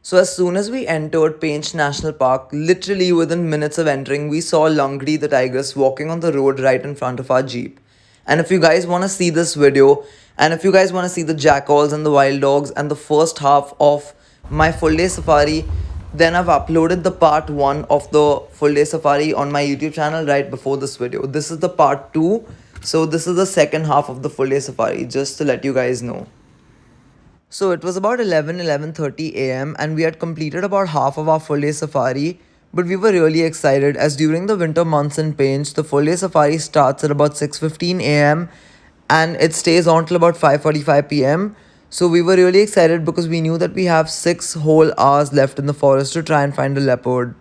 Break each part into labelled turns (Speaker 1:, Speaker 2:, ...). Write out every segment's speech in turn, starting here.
Speaker 1: So as soon as we entered Painch National Park, literally within minutes of entering, we saw Langri the tigress walking on the road right in front of our jeep. And if you guys want to see this video, and if you guys want to see the jackals and the wild dogs and the first half of my full day safari, then I've uploaded the part 1 of the full day safari on my YouTube channel right before this video. This is the part 2. So this is the second half of the full day safari, just to let you guys know. So it was about 11:30 a.m. and we had completed about half of our full day safari, but we were really excited as during the winter months in Painch, the full day safari starts at about 6:15 a.m. and it stays on till about 5:45 p.m. So we were really excited because we knew that we have 6 whole hours left in the forest to try and find a leopard.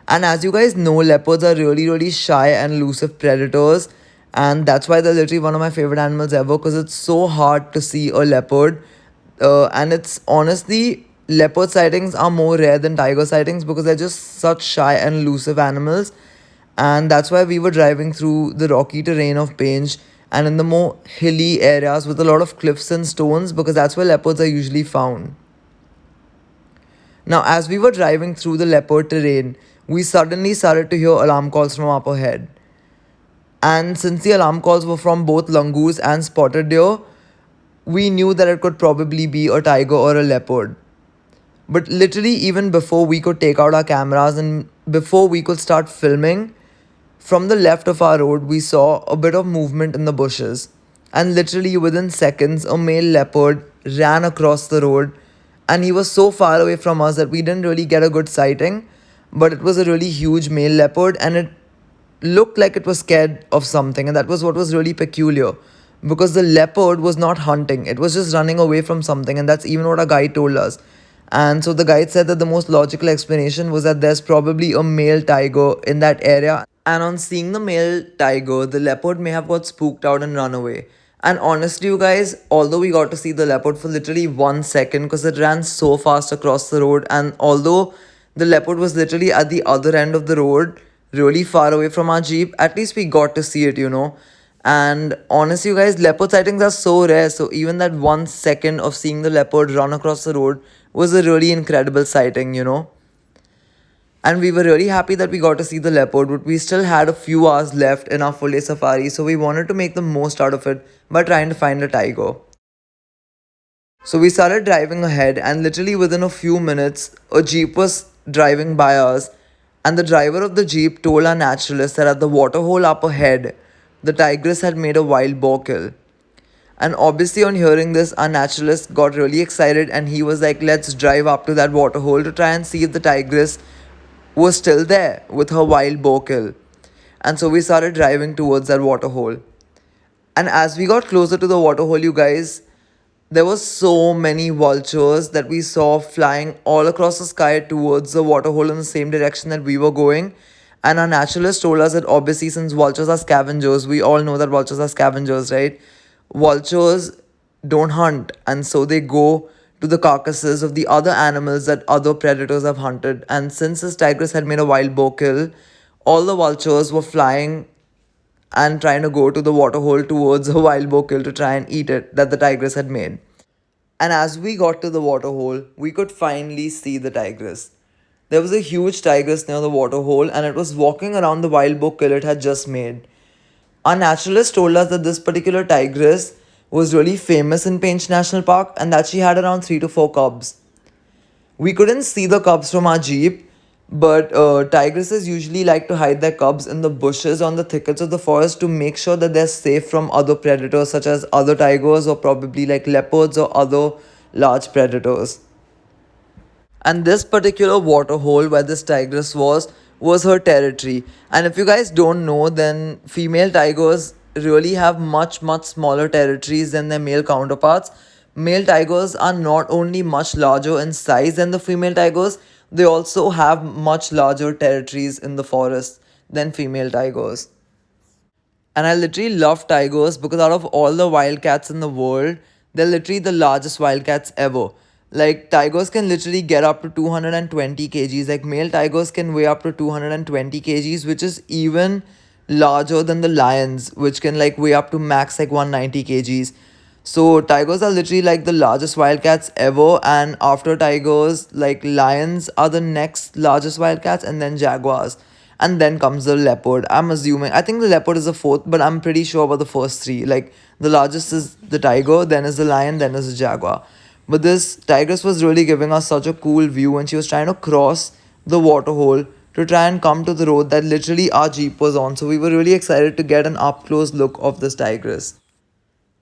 Speaker 1: And as you guys know, leopards are really shy and elusive predators, and that's why they're literally one of my favorite animals ever because it's so hard to see a leopard. And it's honestly, leopard sightings are more rare than tiger sightings because they're just such shy and elusive animals. And that's why we were driving through the rocky terrain of Painch and in the more hilly areas with a lot of cliffs and stones because that's where leopards are usually found. Now, as we were driving through the leopard terrain, we suddenly started to hear alarm calls from up ahead. And since the alarm calls were from both langurs and spotted deer, we knew that it could probably be a tiger or a leopard. But literally, even before we could take out our cameras and before we could start filming, from the left of our road, we saw a bit of movement in the bushes. And literally, within seconds, a male leopard ran across the road. And he was so far away from us that we didn't really get a good sighting. But it was a really huge male leopard, and it looked like it was scared of something. And that was what was really peculiar because the leopard was not hunting, it was just running away from something. And that's even what our guide told us. And so the guide said that the most logical explanation was that there's probably a male tiger in that area. And on seeing the male tiger, the leopard may have got spooked out and run away. And honestly, you guys, although we got to see the leopard for literally 1 second because it ran so fast across the road, and although the leopard was literally at the other end of the road, really far away from our jeep, at least we got to see it. And honestly, you guys, leopard sightings are so rare. So even that 1 second of seeing the leopard run across the road was a really incredible sighting. And we were really happy that we got to see the leopard, but we still had a few hours left in our full day safari, so we wanted to make the most out of it by trying to find a tiger. So we started driving ahead, and literally within a few minutes, a jeep was driving by us, and the driver of the jeep told our naturalist that at the waterhole up ahead, the tigress had made a wild boar kill. And obviously, on hearing this, our naturalist got really excited and he was like, let's drive up to that waterhole to try and see if the tigress was still there with her wild boar kill. And so we started driving towards that waterhole. And as we got closer to the waterhole, you guys, there were so many vultures that we saw flying all across the sky towards the waterhole in the same direction that we were going. And our naturalist told us that obviously, since vultures are scavengers, we all know that vultures are scavengers, right? Vultures don't hunt, and so they go to the carcasses of the other animals that other predators have hunted. And since this tigress had made a wild boar kill, all the vultures were flying and trying to go to the waterhole towards a wild boar kill to try and eat it that the tigress had made. And as we got to the waterhole, we could finally see the tigress. There was a huge tigress near the waterhole and it was walking around the wild boar kill it had just made. Our naturalist told us that this particular tigress was really famous in Painch National Park and that she had around 3 to 4 cubs. We couldn't see the cubs from our jeep, but tigresses usually like to hide their cubs in the bushes on the thickets of the forest to make sure that they're safe from other predators such as other tigers or probably like leopards or other large predators. And this particular waterhole where this tigress was her territory. And if you guys don't know, then female tigers really have much smaller territories than their male counterparts. Male tigers are not only much larger in size than the female tigers, they also have much larger territories in the forest than female tigers. And I literally love tigers because out of all the wildcats in the world, they're literally the largest wildcats ever. Like, tigers can literally get up to 220 kgs. Like, male tigers can weigh up to 220 kgs, which is even larger than the lions, which can like weigh up to max like 190 kgs. So tigers are literally like the largest wildcats ever, and after tigers, like lions are the next largest wildcats, and then jaguars, and then comes the leopard. I'm assuming I think the leopard is the fourth, but I'm pretty sure about the first three. Like the largest is the tiger, then is the lion, then is the jaguar. But this tigress was really giving us such a cool view when she was trying to cross the waterhole to try and come to the road that literally our jeep was on. So we were really excited to get an up close look of this tigress.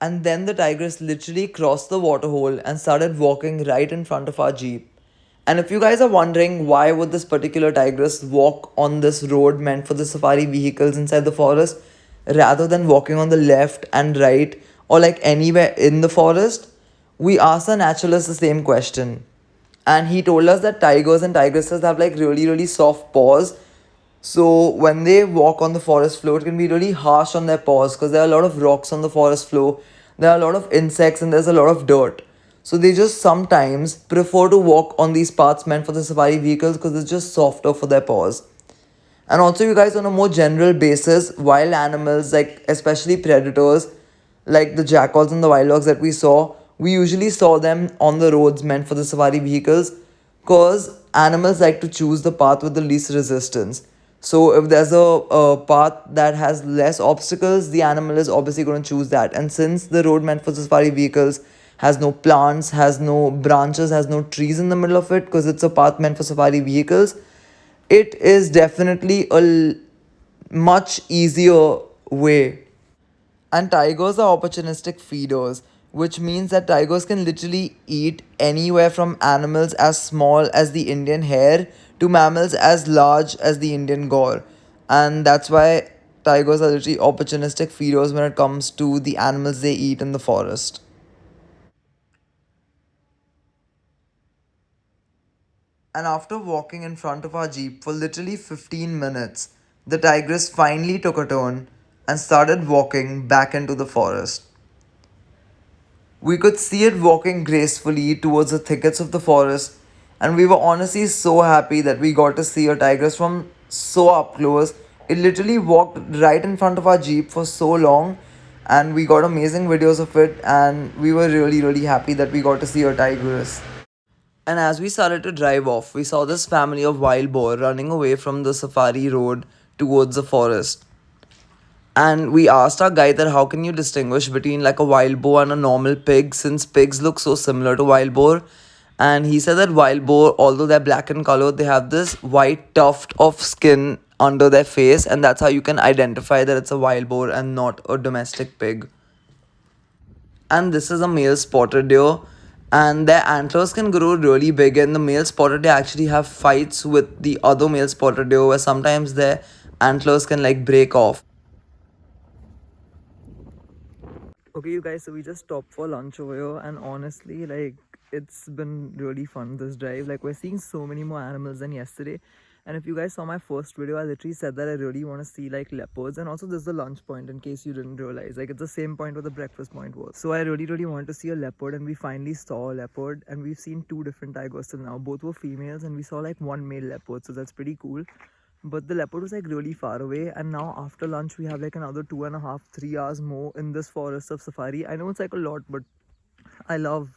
Speaker 1: And then the tigress literally crossed the waterhole and started walking right in front of our jeep. And if you guys are wondering why would this particular tigress walk on this road meant for the safari vehicles inside the forest rather than walking on the left and right or like anywhere in the forest, we asked a naturalist the same question. And he told us that tigers and tigresses have like really soft paws, so when they walk on the forest floor, it can be really harsh on their paws because there are a lot of rocks on the forest floor. There are a lot of insects and there's a lot of dirt. So they just sometimes prefer to walk on these paths meant for the safari vehicles because it's just softer for their paws. And also, you guys, on a more general basis, wild animals, like especially predators, like the jackals and the wild dogs that we saw, we usually saw them on the roads meant for the safari vehicles because animals like to choose the path with the least resistance. So, if there's a path that has less obstacles, the animal is obviously going to choose that. And since the road meant for safari vehicles has no plants, has no branches, has no trees in the middle of it, because it's a path meant for safari vehicles, it is definitely much easier way. And tigers are opportunistic feeders, which means that tigers can literally eat anywhere from animals as small as the Indian hare to mammals as large as the Indian gaur. And that's why tigers are literally opportunistic feeders when it comes to the animals they eat in the forest. And after walking in front of our jeep for literally 15 minutes, the tigress finally took a turn and started walking back into the forest. We could see it walking gracefully towards the thickets of the forest, and we were honestly so happy that we got to see a tigress from so up close. It literally walked right in front of our jeep for so long, and we got amazing videos of it, and we were really happy that we got to see a tigress. And as we started to drive off, we saw this family of wild boar running away from the safari road towards the forest. And we asked our guide that how can you distinguish between like a wild boar and a normal pig since pigs look so similar to wild boar. And he said that wild boar, although they're black in color, they have this white tuft of skin under their face, and that's how you can identify that it's a wild boar and not a domestic pig. And this is a male spotted deer, and their antlers can grow really big, and the male spotted deer actually have fights with the other male spotted deer where sometimes their antlers can like break off. Okay, you guys, so we just stopped for lunch over here, and honestly, like, it's been really fun this drive. Like, we're seeing so many more animals than yesterday. And if you guys saw my first video, I literally said that I really want to see like leopards, and also there's the lunch point in case you didn't realize. Like, it's the same point where the breakfast point was. So I really wanted to see a leopard, and we finally saw a leopard, and we've seen two different tigers till now. Both were females, and we saw like one male leopard, so that's pretty cool. But the leopard was like really far away, and now after lunch we have like another 2.5 3 hours more in this forest of safari. I know it's like a lot, but I love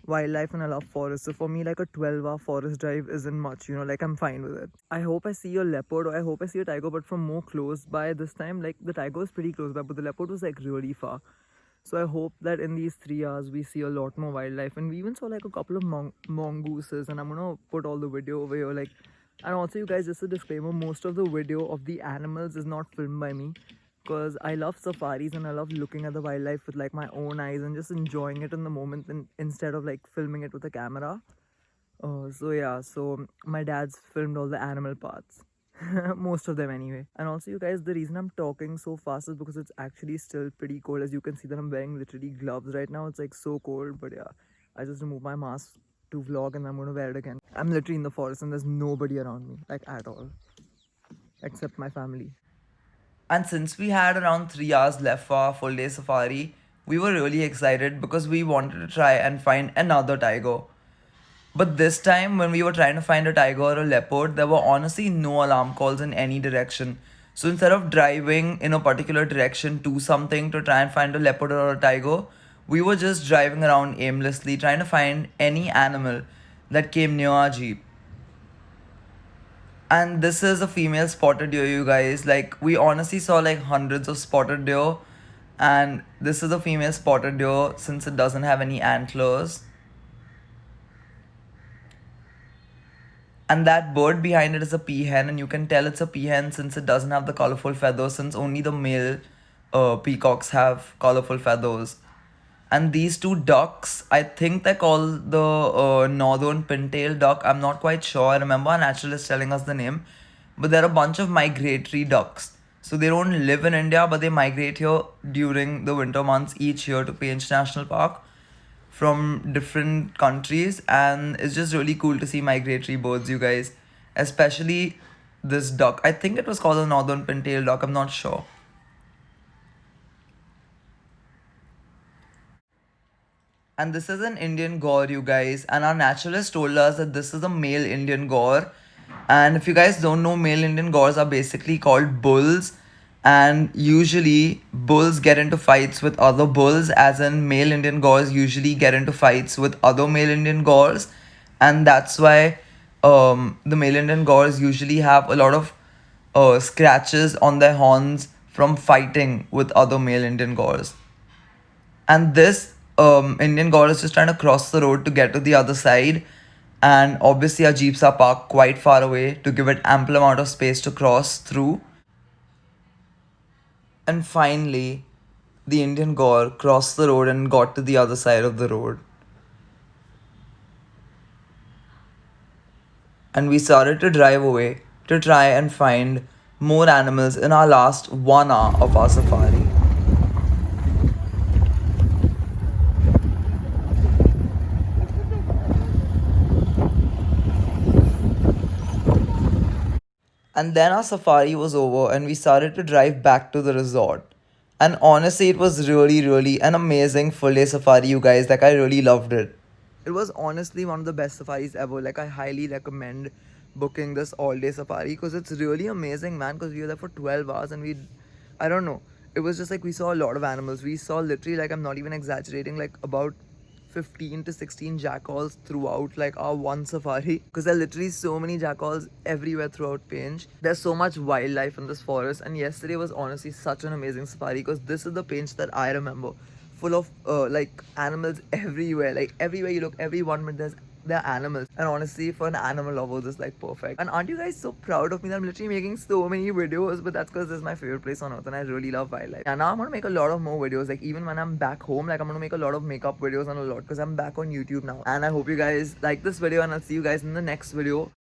Speaker 1: wildlife and I love forests, so for me like a 12-hour forest drive isn't much, like I'm fine with it. I hope I see a leopard, or I hope I see a tiger, but from more close by this time. Like the tiger was pretty close by, but the leopard was like really far. So I hope that in these 3 hours we see a lot more wildlife, and we even saw like a couple of mongooses, and I'm gonna put all the video over here. Like, and also you guys, just a disclaimer: most of the video of the animals is not filmed by me, because I love safaris and I love looking at the wildlife with like my own eyes and just enjoying it in the moment, and instead of like filming it with a camera. So yeah, so my dad's filmed all the animal parts. Most of them anyway. And also you guys, the reason I'm talking so fast is because it's actually still pretty cold. As you can see that I'm wearing literally gloves right now. It's like so cold, but yeah, I just removed my mask to vlog and I'm gonna wear it again. I'm literally in the forest and there's nobody around me, like at all, except my family. And since we had around 3 hours left for our full day safari, we were really excited because we wanted to try and find another tiger. But this time, when we were trying to find a tiger or a leopard, there were honestly no alarm calls in any direction. So instead of driving in a particular direction to something to try and find a leopard or a tiger, We were just driving around aimlessly trying to find any animal that came near our Jeep. And this is a female spotted deer, you guys. Like, we honestly saw like hundreds of spotted deer, and this is a female spotted deer since it doesn't have any antlers. And that bird behind it is a peahen, and you can tell it's a peahen since it doesn't have the colorful feathers, since only the male peacocks have colorful feathers. And these two ducks, I think they're called the northern pintail duck. I'm not quite sure. I remember a naturalist telling us the name. But they're a bunch of migratory ducks. So they don't live in India, but they migrate here during the winter months each year to Pench National Park from different countries. And it's just really cool to see migratory birds, you guys. Especially this duck. I think it was called the northern pintail duck. I'm not sure. And this is an Indian gaur, you guys. And our naturalist told us that this is a male Indian gaur. And if you guys don't know, male Indian gaurs are basically called bulls. And usually, bulls get into fights with other bulls, as in male Indian gaurs usually get into fights with other male Indian gaurs. And that's why the male Indian gaurs usually have a lot of scratches on their horns from fighting with other male Indian gaurs. And this Indian gaur is just trying to cross the road to get to the other side. And obviously, our jeeps are parked quite far away to give it ample amount of space to cross through. And finally, the Indian gaur crossed the road and got to the other side of the road. And we started to drive away to try and find more animals in our last 1 hour of our safari. And then our safari was over and we started to drive back to the resort. And honestly, it was really, really an amazing full day safari, you guys. Like, I really loved it. It was honestly one of the best safaris ever. Like, I highly recommend booking this all day safari because it's really amazing, man. Because we were there for 12 hours and I don't know, it was just like we saw a lot of animals. We saw literally, like, I'm not even exaggerating, like about 15 to 16 jackals throughout like our one safari, because there are literally so many jackals everywhere throughout Pench. There's so much wildlife in this forest, and yesterday was honestly such an amazing safari because this is the Pench that I remember, full of like animals everywhere. Like everywhere you look, every 1 minute there are animals, and honestly for an animal lover this is like perfect. And aren't you guys so proud of me that I'm literally making so many videos? But that's because this is my favorite place on earth and I really love wildlife. And now I'm gonna make a lot of more videos, like even when I'm back home, like I'm gonna make a lot of makeup videos and a lot because I'm back on YouTube now. And I hope you guys like this video, and I'll see you guys in the next video.